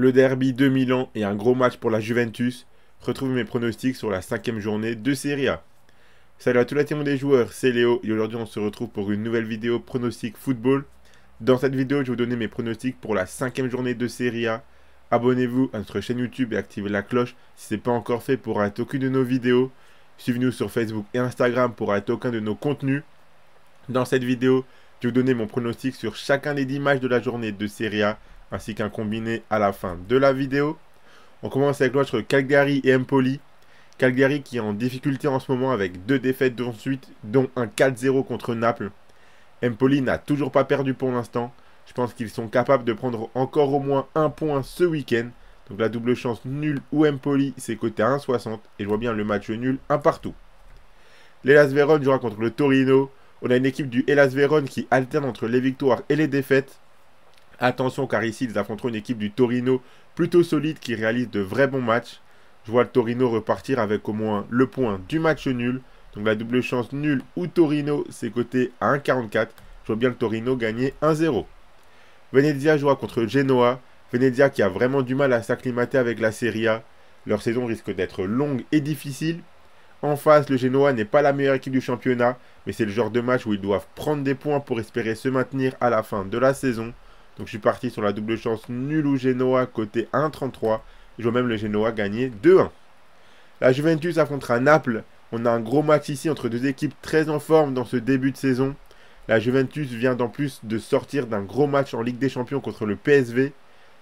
Le derby de Milan et un gros match pour la Juventus. Retrouve mes pronostics sur la 5e journée de Serie A. Salut à tous la team des joueurs, c'est Léo et aujourd'hui on se retrouve pour une nouvelle vidéo pronostic football. Dans cette vidéo, je vais vous donner mes pronostics pour la 5e journée de Serie A. Abonnez-vous à notre chaîne YouTube et activez la cloche si ce n'est pas encore fait pour rater aucune de nos vidéos. Suivez-nous sur Facebook et Instagram pour rater aucun de nos contenus. Dans cette vidéo, je vais vous donner mon pronostic sur chacun des 10 matchs de la journée de Serie A ainsi qu'un combiné à la fin de la vidéo. On commence avec l'autre Cagliari et Empoli. Cagliari qui est en difficulté en ce moment avec 2 défaites d'ensuite, dont un 4-0 contre Naples. Empoli n'a toujours pas perdu pour l'instant. Je pense qu'ils sont capables de prendre encore au moins un point ce week-end. Donc la double chance nulle ou Empoli, c'est coté à 1,60. Et je vois bien le match nul, un partout. L'Hellas Vérone jouera contre le Torino. On a une équipe du Hellas Vérone qui alterne entre les victoires et les défaites. Attention car ici ils affronteront une équipe du Torino plutôt solide qui réalise de vrais bons matchs. Je vois le Torino repartir avec au moins le point du match nul. Donc la double chance nulle ou Torino c'est coté à 1,44. Je vois bien le Torino gagner 1-0. Venezia jouera contre Genoa. Venezia qui a vraiment du mal à s'acclimater avec la Serie A. Leur saison risque d'être longue et difficile. En face, le Genoa n'est pas la meilleure équipe du championnat, mais c'est le genre de match où ils doivent prendre des points pour espérer se maintenir à la fin de la saison. Donc je suis parti sur la double chance nulle ou Genoa côté 1,33. Je vois même le Genoa gagner 2-1. La Juventus affrontera Naples. On a un gros match ici entre deux équipes très en forme dans ce début de saison. La Juventus vient en plus de sortir d'un gros match en Ligue des Champions contre le PSV.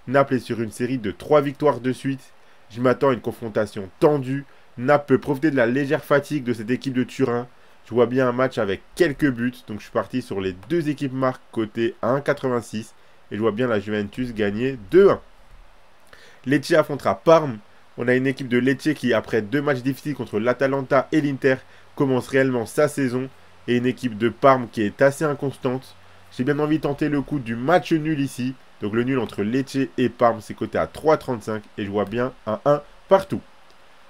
Naples est sur une série de 3 victoires de suite. Je m'attends à une confrontation tendue. Naples peut profiter de la légère fatigue de cette équipe de Turin. Je vois bien un match avec quelques buts. Donc je suis parti sur les deux équipes marques côté 1,86. Et je vois bien la Juventus gagner 2-1. Lecce affrontera Parme. On a une équipe de Lecce qui, après 2 matchs difficiles contre l'Atalanta et l'Inter, commence réellement sa saison. Et une équipe de Parme qui est assez inconstante. J'ai bien envie de tenter le coup du match nul ici. Donc le nul entre Lecce et Parme, c'est coté à 3,35. Et je vois bien un 1 partout.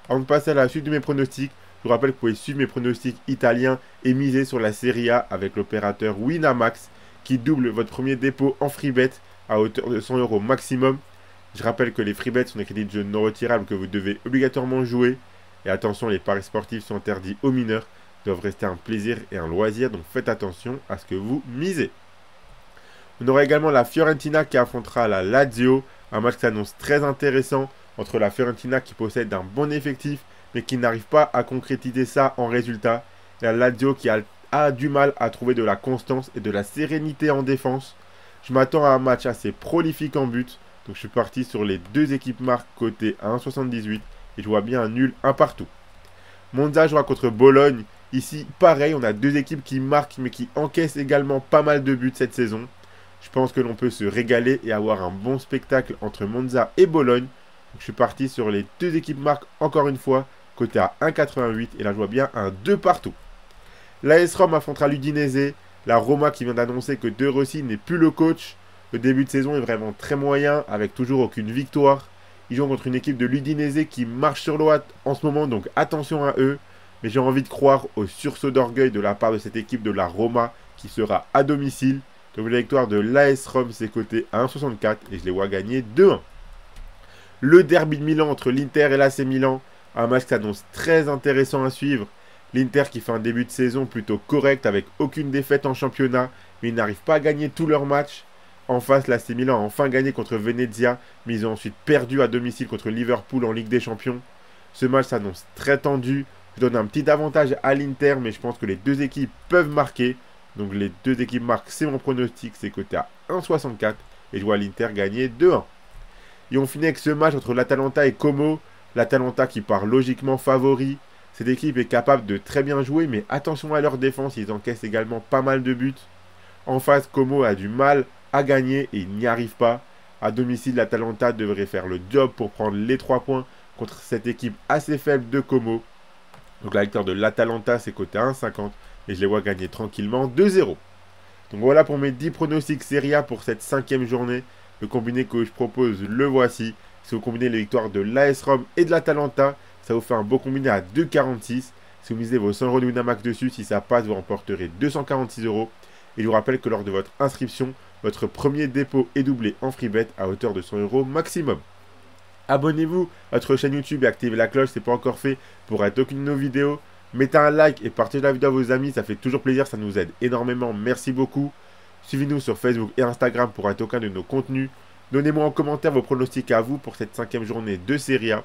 Avant de passer à la suite de mes pronostics, je vous rappelle que vous pouvez suivre mes pronostics italiens et miser sur la Serie A avec l'opérateur Winamax qui double votre premier dépôt en freebet à hauteur de 100 € maximum. Je rappelle que les freebets sont des crédits de jeu non retirables que vous devez obligatoirement jouer. Et attention, les paris sportifs sont interdits aux mineurs, doivent rester un plaisir et un loisir, donc faites attention à ce que vous misez. On aura également la Fiorentina qui affrontera la Lazio, un match qui s'annonce très intéressant entre la Fiorentina qui possède un bon effectif mais qui n'arrive pas à concrétiser ça en résultat. Et la Lazio qui a du mal à trouver de la constance et de la sérénité en défense. Je m'attends à un match assez prolifique en but. Donc je suis parti sur les deux équipes marques côté à 1,78 et je vois bien un nul, un partout. Monza jouera contre Bologne. Ici, pareil, on a deux équipes qui marquent mais qui encaissent également pas mal de buts cette saison. Je pense que l'on peut se régaler et avoir un bon spectacle entre Monza et Bologne. Donc je suis parti sur les deux équipes marques encore une fois, côté à 1,88 et là je vois bien un 2 partout. L'AS Rome affrontera l'Udinese. La Roma qui vient d'annoncer que De Rossi n'est plus le coach. Le début de saison est vraiment très moyen, avec toujours aucune victoire. Ils jouent contre une équipe de l'Udinese qui marche sur l'eau en ce moment, donc attention à eux. Mais j'ai envie de croire au sursaut d'orgueil de la part de cette équipe de la Roma qui sera à domicile. Donc la victoire de l'AS Rome, c'est coté à 1,64 et je les vois gagner 2-1. Le derby de Milan entre l'Inter et l'AC Milan, un match qui s'annonce très intéressant à suivre. L'Inter qui fait un début de saison plutôt correct avec aucune défaite en championnat, mais ils n'arrivent pas à gagner tous leurs matchs. En face, l'AC Milan a enfin gagné contre Venezia, mais ils ont ensuite perdu à domicile contre Liverpool en Ligue des Champions. Ce match s'annonce très tendu. Je donne un petit avantage à l'Inter, mais je pense que les deux équipes peuvent marquer. Donc les deux équipes marquent, c'est mon pronostic, c'est coté à 1,64 et je vois l'Inter gagner 2-1. Et on finit avec ce match entre l'Atalanta et Como. L'Atalanta qui part logiquement favori. Cette équipe est capable de très bien jouer, mais attention à leur défense, ils encaissent également pas mal de buts. En face, Como a du mal à gagner et il n'y arrive pas. À domicile, l'Atalanta devrait faire le job pour prendre les 3 points contre cette équipe assez faible de Como. Donc la victoire de l'Atalanta, c'est coté à 1,50 et je les vois gagner tranquillement 2-0. Donc voilà pour mes 10 pronostics Serie A pour cette 5e journée. Le combiné que je propose, le voici. Si vous combinez les victoires de l'AS Rome et de l'Atalanta, ça vous fait un beau combiné à 2,46. Si vous misez vos 100 € de Winamax dessus, si ça passe, vous remporterez 246 €. Et je vous rappelle que lors de votre inscription, votre premier dépôt est doublé en freebet à hauteur de 100 € maximum. Abonnez-vous à notre chaîne YouTube et activez la cloche si ce n'est pas encore fait pour rater aucune de nos vidéos. Mettez un like et partagez la vidéo à vos amis, ça fait toujours plaisir, ça nous aide énormément. Merci beaucoup. Suivez-nous sur Facebook et Instagram pour rater aucun de nos contenus. Donnez-moi en commentaire vos pronostics à vous pour cette 5e journée de Serie A.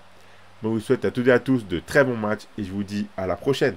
Je vous souhaite à toutes et à tous de très bons matchs et je vous dis à la prochaine.